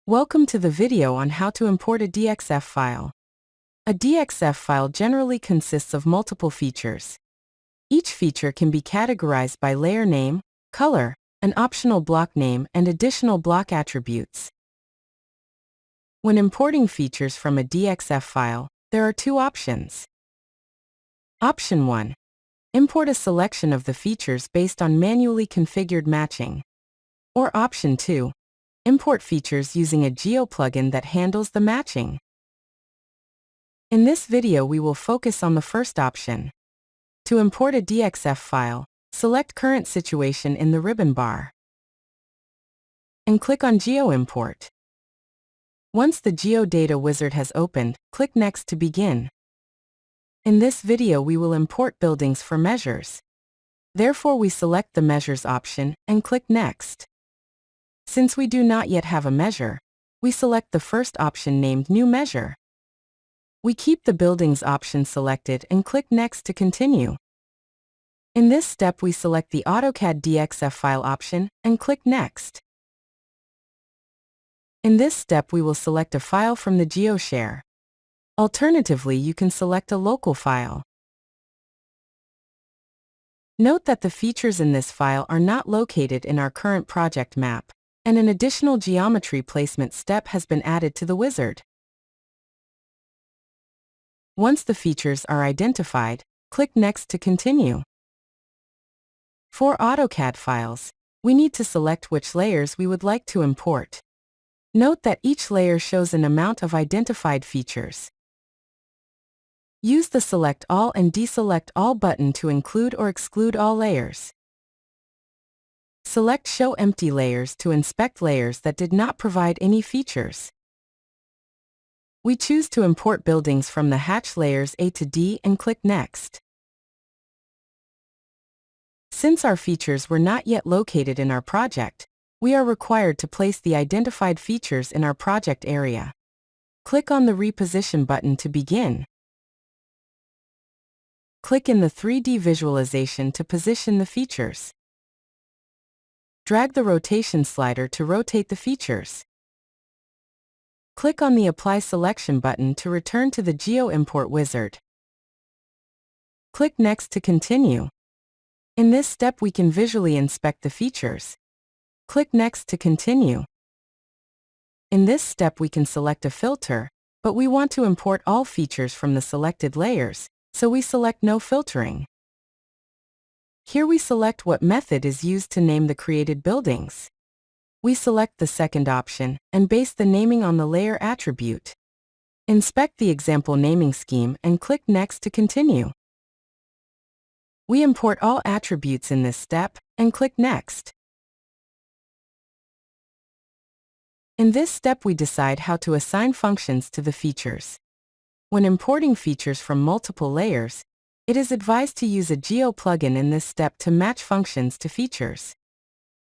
Welcome to the video on how to import a DXF file. A DXF file generally consists of multiple features. Each feature can be categorized by layer name, color, an optional block name, and additional block attributes. When importing features from a DXF file, there are two options. Option 1. Import a selection of the features based on manually configured matching. Or Option 2. Import features using a geo plugin that handles the matching. In this video we will focus on the first option. To import a DXF file, select Current Situation in the ribbon bar and click on Geo Import. Once the Geodata wizard has opened, click Next to begin. In this video we will import buildings for measures. Therefore we select the Measures option and click Next. Since we do not yet have a measure, we select the first option named New Measure. We keep the Buildings option selected and click Next to continue. In this step we select the AutoCAD DXF file option and click Next. In this step we will select a file from the GeoShare. Alternatively, you can select a local file. Note that the features in this file are not located in our current project map, and an additional geometry placement step has been added to the wizard. Once the features are identified, click Next to continue. For AutoCAD files, we need to select which layers we would like to import. Note that each layer shows an amount of identified features. Use the Select All and Deselect All button to include or exclude all layers. Select Show Empty Layers to inspect layers that did not provide any features. We choose to import buildings from the hatch layers A to D and click Next. Since our features were not yet located in our project, we are required to place the identified features in our project area. Click on the Reposition button to begin. Click in the 3D visualization to position the features. Drag the rotation slider to rotate the features. Click on the Apply Selection button to return to the Geo Import wizard. Click Next to continue. In this step we can visually inspect the features. Click Next to continue. In this step we can select a filter, but we want to import all features from the selected layers, so we select No Filtering. Here we select what method is used to name the created buildings. We select the second option and base the naming on the layer attribute. Inspect the example naming scheme and click Next to continue. We import all attributes in this step and click Next. In this step we decide how to assign functions to the features. When importing features from multiple layers, it is advised to use a geo plugin in this step to match functions to features.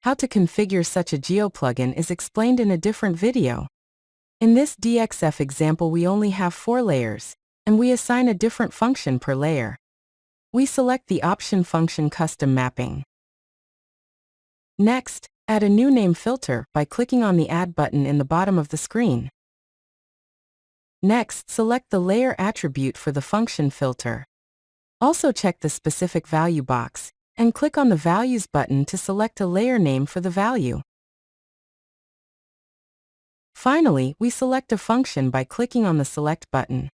How to configure such a geo plugin is explained in a different video. In this DXF example we only have 4 layers, and we assign a different function per layer. We select the option Function Custom Mapping. Next, add a new name filter by clicking on the Add button in the bottom of the screen. Next, select the layer attribute for the function filter. Also check the Specific Value box, and click on the Values button to select a layer name for the value. Finally, we select a function by clicking on the Select button.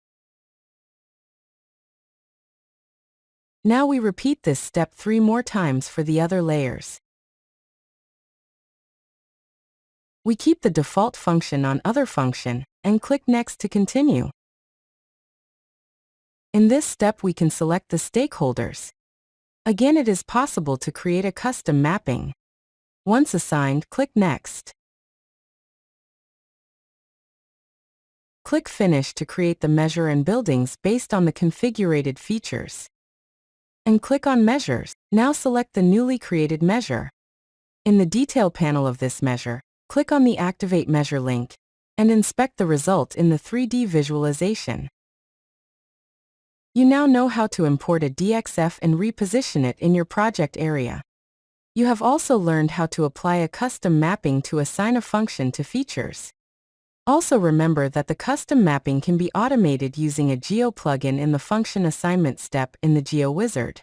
Now we repeat this step 3 more times for the other layers. We keep the default function on Other function, and click Next to continue. In this step we can select the stakeholders. Again, it is possible to create a custom mapping. Once assigned, click Next. Click Finish to create the measure and buildings based on the configured features. And click on Measures. Now select the newly created measure. In the Detail panel of this measure, click on the Activate Measure link, and inspect the result in the 3D visualization. You now know how to import a DXF and reposition it in your project area. You have also learned how to apply a custom mapping to assign a function to features. Also remember that the custom mapping can be automated using a Geo plugin in the function assignment step in the Geo wizard.